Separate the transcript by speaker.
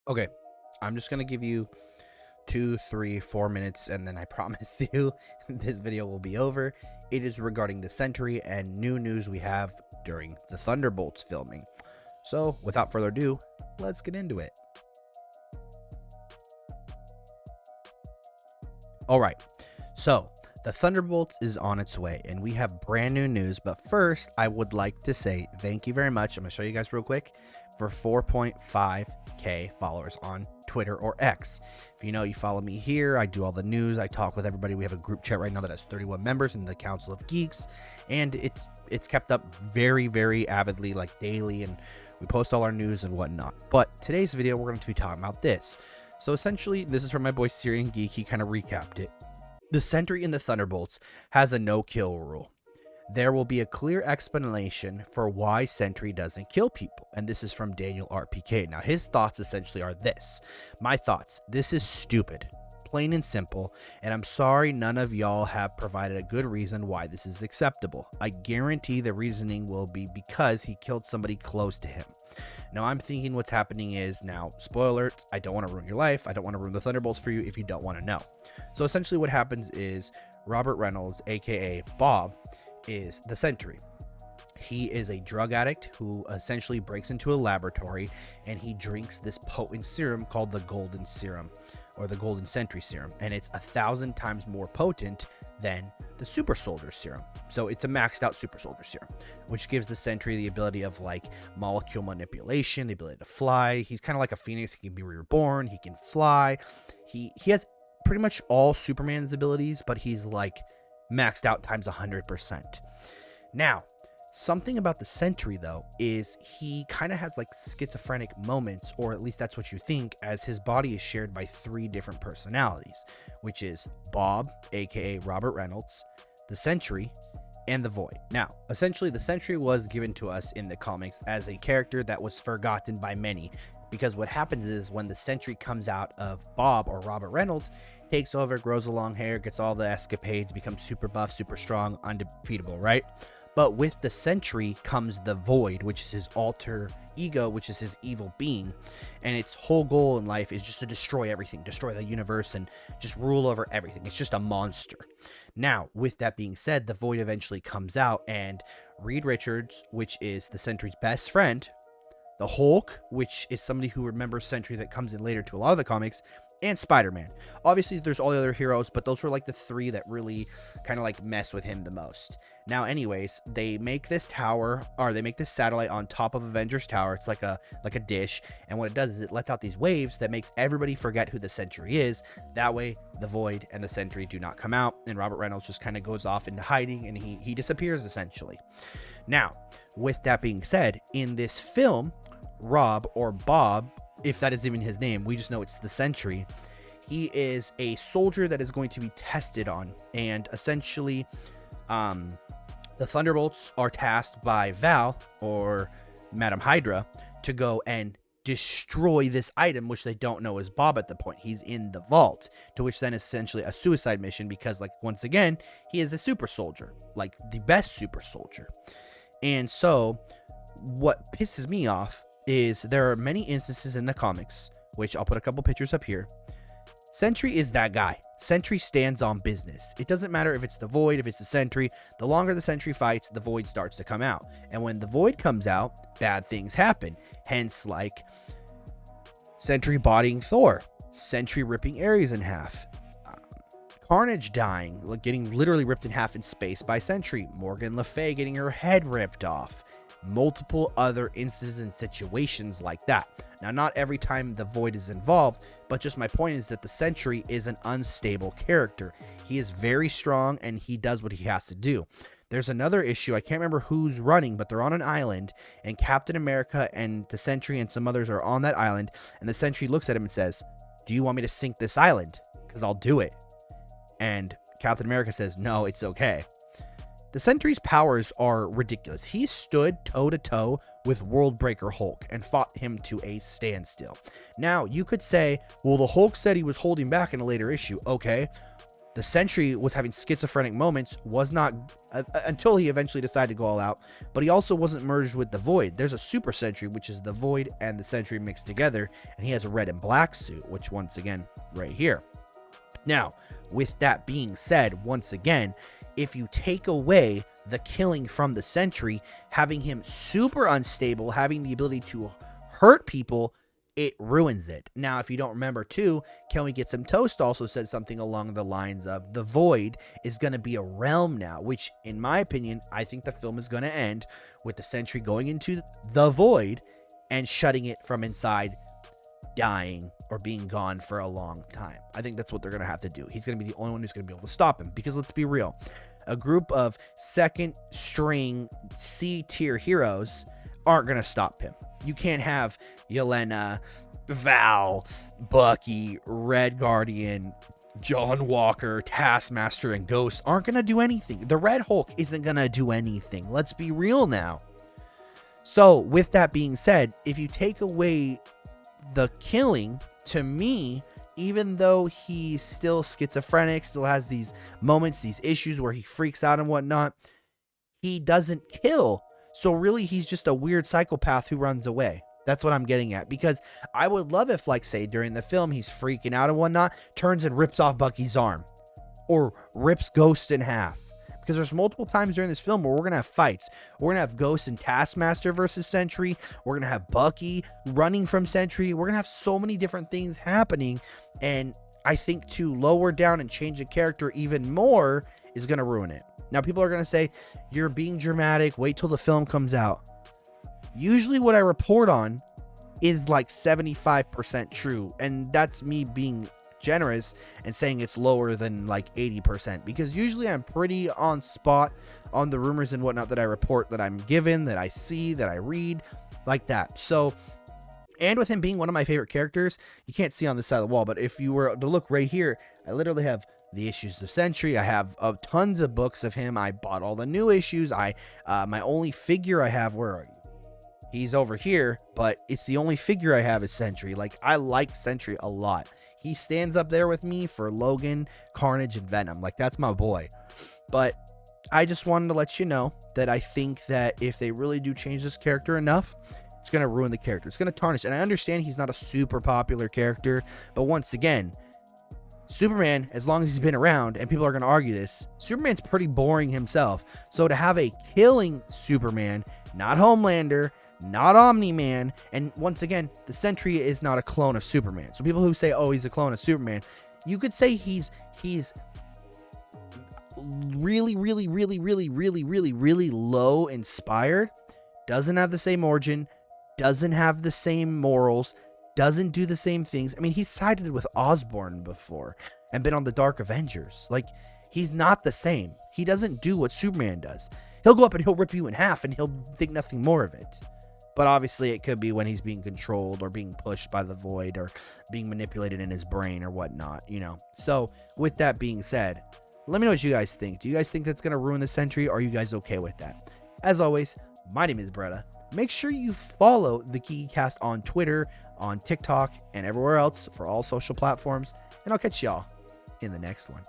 Speaker 1: Okay, I'm just gonna give you 2, 3, 4 minutes, and then I promise you this video will be over. It is regarding the Sentry and new news we have during the Thunderbolts filming. So, without further ado, let's get into it. Alright, so the Thunderbolts is on its way, and we have brand new news, but first, I would like to say thank you very much. I'm gonna show you guys real quick for 4.5k followers on Twitter or X. If you know, you follow me here, I do all the news, I talk with everybody. We have a group chat right now that has 31 members in the Council of Geeks, and it's kept up very avidly, like daily, and we post all our news and whatnot. But today's video, we're going to be talking about this. So essentially, this is from my boy Siri and Geek. He kind of recapped it. The Sentry in the Thunderbolts has a no-kill rule. There will be a clear explanation for why Sentry doesn't kill people, and this is from Daniel RPK. Now, his thoughts essentially are this. My thoughts, this is stupid, plain and simple, and I'm sorry none of y'all have provided a good reason why this is acceptable. I guarantee the reasoning will be because he killed somebody close to him. Now, I'm thinking what's happening is, now, spoiler alerts, I don't want to ruin your life. I don't want to ruin the Thunderbolts for you if you don't want to know. So essentially what happens is Robert Reynolds, aka Bob, is the Sentry. He is a drug addict who essentially breaks into a laboratory and he drinks this potent serum called the Golden Serum, or the Golden Sentry Serum, and it's 1,000 times more potent than the Super Soldier Serum. So it's a maxed out Super Soldier Serum, which gives the Sentry the ability of like molecule manipulation, the ability to fly. He's kind of like a phoenix. He can be reborn. He can fly. He has pretty much all Superman's abilities, but he's like maxed out times 100%. Now, something about the Sentry, though, is he kind of has like schizophrenic moments, or at least that's what you think, as his body is shared by 3 different personalities, which is Bob, aka Robert Reynolds, the Sentry, and the Void. Now, essentially, the Sentry was given to us in the comics as a character that was forgotten by many, because what happens is when the Sentry comes out of Bob or Robert Reynolds, takes over, grows a long hair, gets all the escapades, becomes super buff, super strong, undefeatable, right? But with the Sentry comes the Void, which is his alter ego, which is his evil being, and its whole goal in life is just to destroy everything, destroy the universe, and just rule over everything. It's just a monster. Now, with that being said, the Void eventually comes out, and Reed Richards, which is the Sentry's best friend, the Hulk, which is somebody who remembers Sentry that comes in later to a lot of the comics, and Spider-Man. Obviously, there's all the other heroes, but those were like the 3 that really kind of like mess with him the most. Now, anyways, they make this tower, or they make this satellite on top of Avengers Tower. It's like a dish, and what it does is it lets out these waves that makes everybody forget who the Sentry is. That way, the Void and the Sentry do not come out, and Robert Reynolds just kind of goes off into hiding, and he disappears essentially. Now, with that being said, in this film, Rob, or Bob, if that is even his name, we just know it's the Sentry. He is a soldier that is going to be tested on, and essentially the Thunderbolts are tasked by Val, or Madam Hydra, to go and destroy this item, which they don't know is Bob at the point. He's in the vault, to which then is essentially a suicide mission, because like once again, he is a super soldier, like the best super soldier. And so what pisses me off is there are many instances in the comics, which I'll put a couple pictures up here. Sentry is that guy. Sentry stands on business. It doesn't matter if it's the Void, if it's the Sentry. The longer the Sentry fights, the Void starts to come out. And when the Void comes out, bad things happen. Hence, like Sentry bodying Thor, Sentry ripping Ares in half, Carnage dying, like getting literally ripped in half in space by Sentry, Morgan Le Fay getting her head ripped off, multiple other instances and situations like that. Now, not every time the Void is involved, but just my point is that the Sentry is an unstable character. He is very strong and he does what he has to do. There's another issue, I can't remember who's running, but they're on an island, and Captain America and the Sentry and some others are on that island, and the Sentry looks at him and says, "Do you want me to sink this island? Because I'll do it." And Captain America says, "No, it's okay." The Sentry's powers are ridiculous. He stood toe-to-toe with World Breaker Hulk and fought him to a standstill. Now, you could say, well, the Hulk said he was holding back in a later issue. Okay, The Sentry was having schizophrenic moments, was not until he eventually decided to go all out, but he also wasn't merged with the Void. There's a Super Sentry, which is the Void and the Sentry mixed together, and he has a red and black suit, which once again, right here. Now, with that being said, once again, if you take away the killing from the Sentry, having him super unstable, having the ability to hurt people, it ruins it. Now, if you don't remember too, Can We Get Some Toast also said something along the lines of the Void is going to be a realm now, which in my opinion, I think the film is going to end with the Sentry going into the Void and shutting it from inside, dying or being gone for a long time. I think that's what they're going to have to do. He's going to be the only one who's going to be able to stop him, because let's be real, a group of second string C tier heroes aren't going to stop him. You can't have Yelena, Val, Bucky, Red Guardian, John Walker, Taskmaster, and Ghost aren't going to do anything. The Red Hulk isn't going to do anything. Let's be real now. So, with that being said, if you take away the killing, to me, even though he's still schizophrenic, still has these moments, these issues where he freaks out and whatnot, he doesn't kill. So really, he's just a weird psychopath who runs away. That's what I'm getting at. Because I would love if, like, say, during the film, he's freaking out and whatnot, turns and rips off Bucky's arm. Or rips Ghost in half. Because there's multiple times during this film where we're going to have fights. We're going to have Ghost and Taskmaster versus Sentry. We're going to have Bucky running from Sentry. We're going to have so many different things happening. And I think to lower down and change the character even more is going to ruin it. Now, people are going to say, you're being dramatic. Wait till the film comes out. Usually what I report on is like 75% true. And that's me being generous and saying it's lower than like 80%. Because usually I'm pretty on spot on the rumors and whatnot that I report, that I'm given, that I see, that I read, like that. So, and with him being one of my favorite characters, you can't see on this side of the wall, but if you were to look right here, I literally have the issues of Sentry. I have tons of books of him. I bought all the new issues. My only figure I have, where are you? He's over here, but it's the only figure I have is Sentry. Like, I like Sentry a lot. He stands up there with me for Logan, Carnage, and Venom. Like, that's my boy. But I just wanted to let you know that I think that if they really do change this character enough, it's going to ruin the character. It's going to tarnish. And I understand he's not a super popular character, but once again, Superman, as long as he's been around, and people are going to argue this, Superman's pretty boring himself. So to have a killing Superman, not Homelander, not Omni-Man, and once again, the Sentry is not a clone of Superman. So people who say, oh, he's a clone of Superman, you could say he's really low inspired, doesn't have the same origin, doesn't have the same morals, doesn't do the same things. I mean, he's sided with Osborn before and been on the Dark Avengers. Like, he's not the same. He doesn't do what Superman does. He'll go up and he'll rip you in half and he'll think nothing more of it. But obviously it could be when he's being controlled or being pushed by the Void or being manipulated in his brain or whatnot, you know. So with that being said, let me know what you guys think. Do you guys think that's going to ruin the Sentry, or are you guys okay with that? As always, my name is Bretta. Make sure you follow the GeekyCast on Twitter, on TikTok, and everywhere else for all social platforms. And I'll catch y'all in the next one.